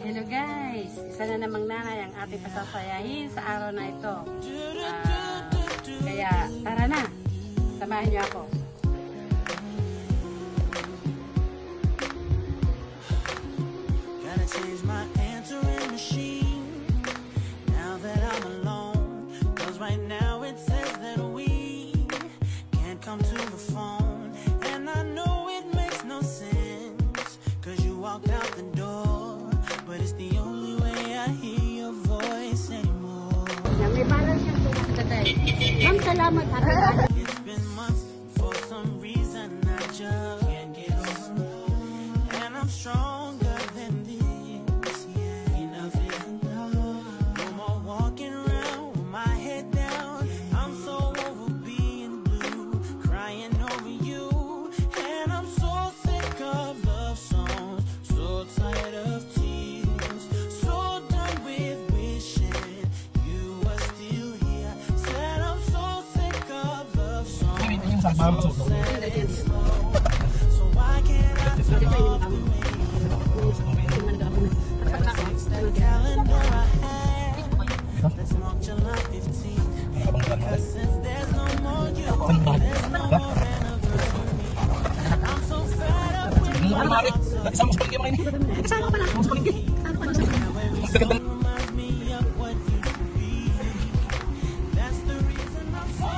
Hello guys! Isa na namang nanay ang ating pasasayahin sa araw na ito. Kaya tara na! Samahan niyo ako. Gotta change my answering machine now that I'm alone. 'Cause right now it says that we can't come to the phone. And I know it makes no sense 'cause you walked out the door. But it's the only way I hear your voice anymore. May balance yung tulad today. Ma'am, salamat. It's been months, for some reason I just can't get over. And I'm stronger than this, yeah. Enough is enough. No more walking around with my head down. I'm so over being blue, crying over you. And I'm so sick of love songs, so tired of tears, so done with wishing you were still here. Said I'm so sick of love songs, so sad and slow. So why can't I turn off the fix that calendar I had? Let's mark July 15th. Because since there's no more you, there's no more anniversary. I'm so fed up with my thoughts of you. Now every song reminds me of what used to be. That's the reason I'm so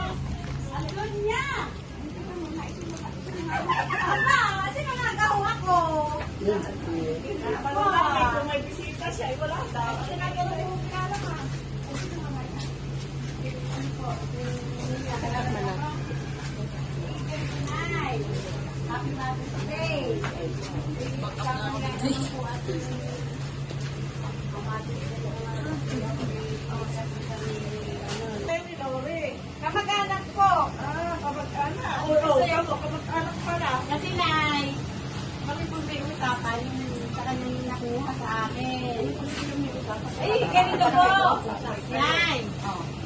Kamag-anak ko. Kamag-anak. Sa'yo ko, kamag-anak pala. Kasi nay, bakit po may usapan sa kanyang nakuha sa akin? Eh, ganito po. Nay,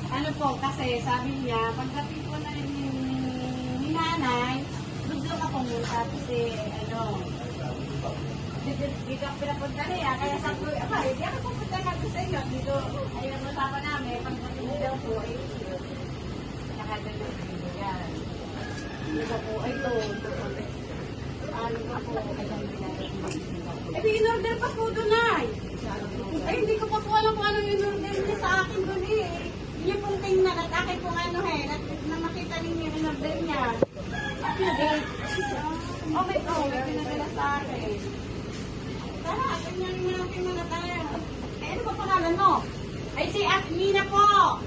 ano po, kasi sabi niya, pagdating po na rin ni nanay, gusto ka pumunta kasi, dito ang pinapunta niya, kaya sabi ko, hindi ako pupunta na sa inyo. Dito, ayun ang usapan namin, pagdating niya daw po, yan. Ito po, ito. Ano pa po? Eh, in-order pa po doon ay. Ay, hindi ko pa po alam kung anong in-order niya sa akin doon eh. Yun yung pong tingnan at akin pong na makita ninyo yung in-order niya. Oh, may pinadala sa akin. Tara, ganyan yung tingnan na tayo. Eh, ano ba pangalan mo? Ay, si Akmina po.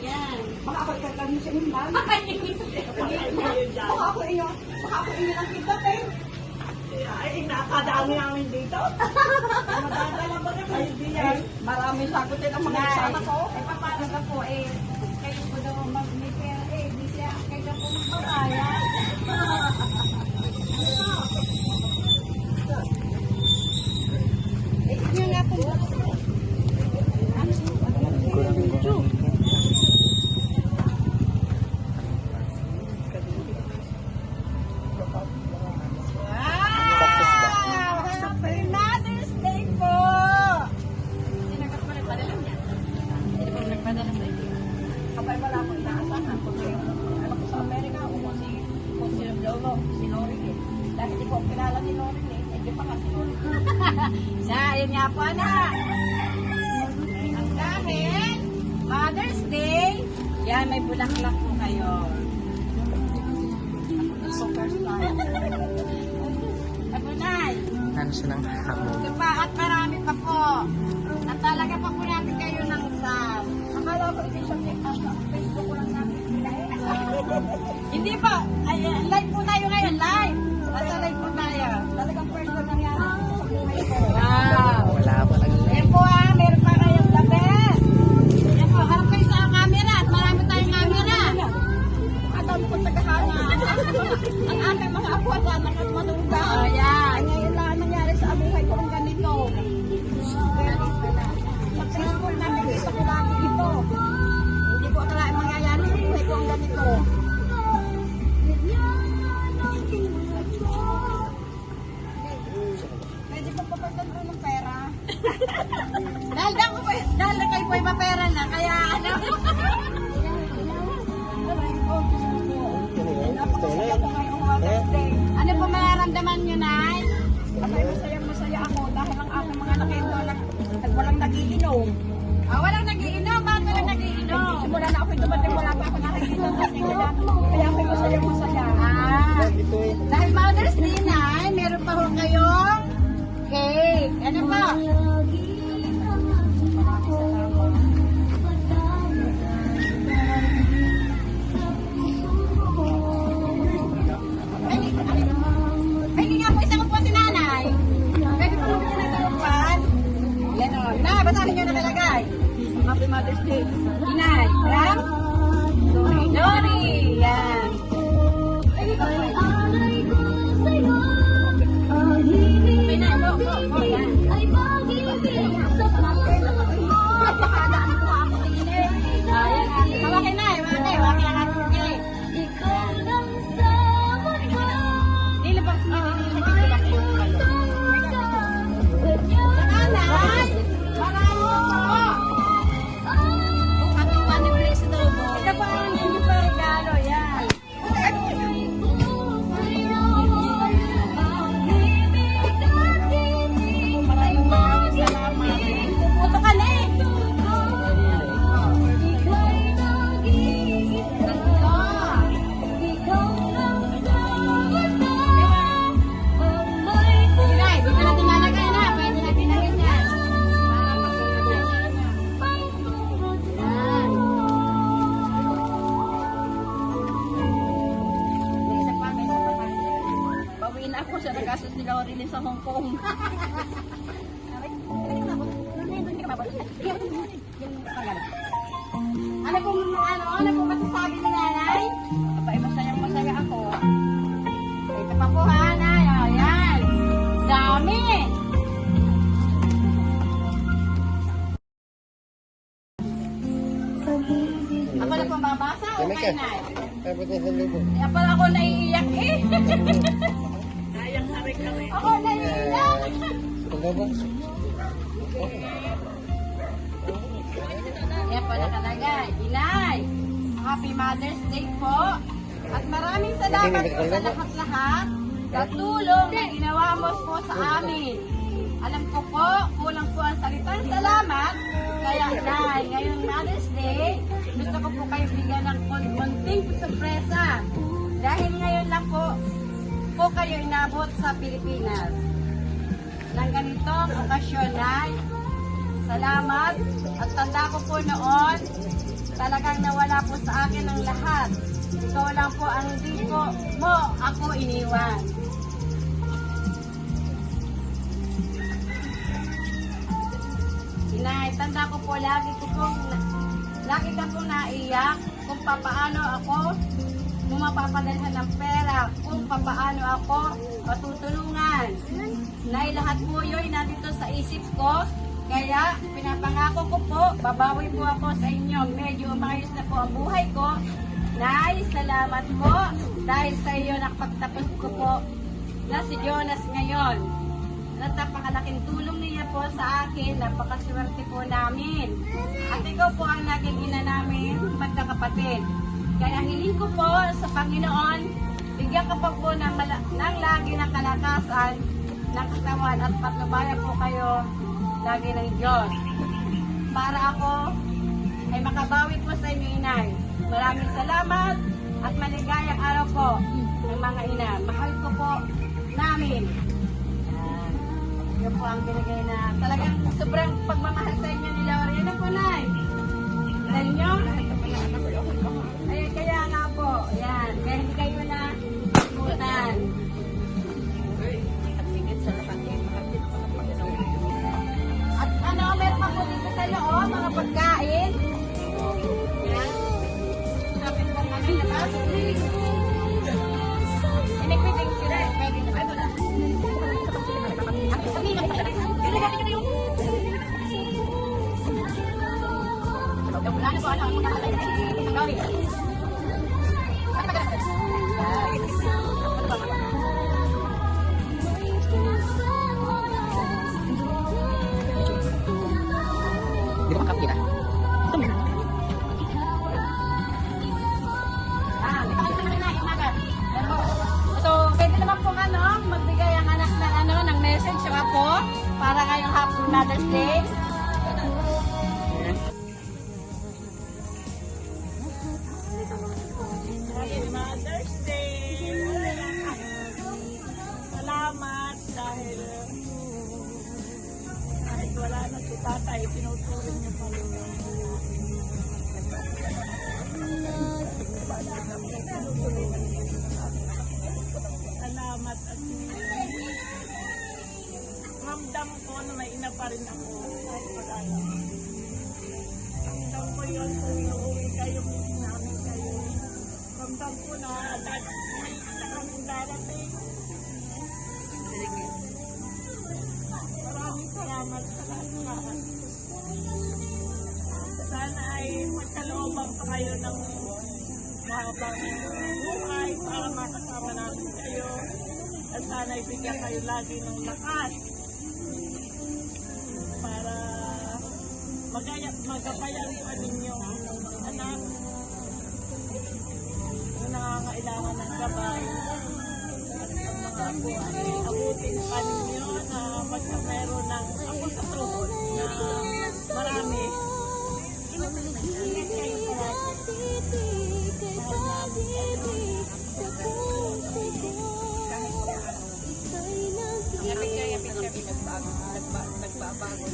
Yan. Baka ako ikagawin siya yung bag. Baka ako inyo lang kita, eh. Ay, nakadami namin dito. Madadala ba na kayo diyan? Maraming sagutin ang mga kasama ko. Eh, paano ka po, eh? Kayo po daw mag-may pera, eh. Di siya, kayo po magpapaya. Eh, yun nga po. Ayun nga po, anak. Ang dahil Mother's Day, yan, may bulaklak po kayo. Super slime. Abunay. Ano siya ng hamon? Ito pa, at marami pa po. At talaga pa po natin kayo ng sam. Akala ko ito siya Facebook ko lang namin. Hindi po. Ay, live po tayo ngayon, live. Basta live po tayo. Talagang first one lang yan. Wow! Wala pa lang. Yan po meron pa kayong the best. Yan po, harap kayo sa camera at marami tayong camera. At ang po tagahanga. Ang aking mga apo at anak at manungga. Oh, yan. Ngayon lang nangyari sa buhay ko ng ganito. Sa Facebook na nakita ko lagi ito. Hindi ko akalain mangyayari sa buhay ko ng ganito. Dahil kayo po'y mapera na, kaya ano. Ano po mararamdaman nyo, Nay? Abay, masaya ako dahil ang aking mga anak ito walang nagiinom. Walang nagiinom. Bakit walang nagiinom? Simula na ako'y dumating, wala pa ako nakikita sa tingnan. Kaya ako'y masaya. Dahil Mother's Day, Nay, meron pa ho kayong cake. Ano pa? Ay, hindi nga po isang upuan si Nanay. Pwede po lumigyan ng isang upuan. Yan o. Na, basahin nyo nakalagay. Happy Mother's Day. Inay, from? Lori. Yan. Okay na, go, go, go. Yan. Ayan, hawakin na, hawakin ang ating cake. Nilabas niya, nilabas niya. Nanay, marami po. Katuwa ni Presto mo. Ito pa ang hindi pa regalo, yan. Maraming salamat. Puto ka na eh. Inay, di na natin nalagay na. Pwede na tinagin yan. Para magpapagay na. Yan. May isa pa, may isa pa. Bawiin ako sa nagasos nila Orilin sa Hong Kong. Ano po masasabi ni Nanay? Abay, masaya ako. Ito pa po ha, Nay. Ayan. Dami. Ako na po babasa o kay Nay? Kaya pala ako naiiyak eh. Sayang hari-hari. Ako naiiyak. Kaya pala nakalagay. Inay, Happy Mother's Day po. At maraming salamat po sa lahat-lahat sa tulong na ginawa mo po sa amin. Alam ko po, kulang po ang salitang salamat. Kaya Inay, ngayong Mother's Day, gusto ko po kayo bigyan ng konting sorpresa. Dahil ngayon lang po kayo inabot sa Pilipinas. Nang ganitong okasyon, Nay, salamat. At tanda ko po noon, talagang nawala po sa akin ang lahat. Ikaw lang po ang hindi mo ako iniwan. Inay, tanda ko po lagi ka pong naiyak kung papaano ako mapapadalhan ng pera, kung papaano ako matutulungan. Nay, lahat po yun nandito sa isip ko. Kaya pinapangako ko po, babawi po ako sa inyo. Medyo umayos na po ang buhay ko. Nay, salamat po. Dahil sa iyo nakapagtapos ko po na si Jonas ngayon. At napakalaking tulong niya po sa akin. Napakaswerte po namin. At ikaw po ang naging ina namin, magkakapatid. Kaya hiling ko po sa Panginoon, bigyan ka pa po ng lagi ng kalakasan ng katawan at patnubayan po kayo lagi ng Diyos. Para ako ay makabawi po sa inyo, Inay. Maraming salamat at maligayang araw po ng mga ina. Mahal ko po namin. Yun po ang binigay na talagang sobrang pagmamahal sa inyo ni Laura. Yan po, Nay. Dahil nyo? Ay, kaya nga po. Yan. Kaya hindi kayo na imutan. At ano, meron pa po dito sa loob, mga pagkain. Yan. Kapit po kami na pasok. Inikwiting sila. Pwede na. Ano na? ko para ngayong Happy Mother's Day. Happy Mother's Day! Salamat dahil kahit wala na si tatay, tinuturing niyo pa rin. Salamat at ramdam ko na may ina pa rin ako kahit mag-alam. Ramdam ko yun kung inuwi kayo, miss namin kayo. Ramdam ko na may isa kaming darating. Maraming salamat sa lahat. Sana ay magkalooban pa kayo ng mahabang buhay para makasama namin kayo. At sana ibigyan kayo lagi ng lakas para magabayan pa ninyo anak na nangangailangan ng gabay. At ang mga buhay, abutin pa ninyo na magkameron ng ako sa tuhod na marami. Ingat kayo palagi. Mahal namin kayo. Nagbabago.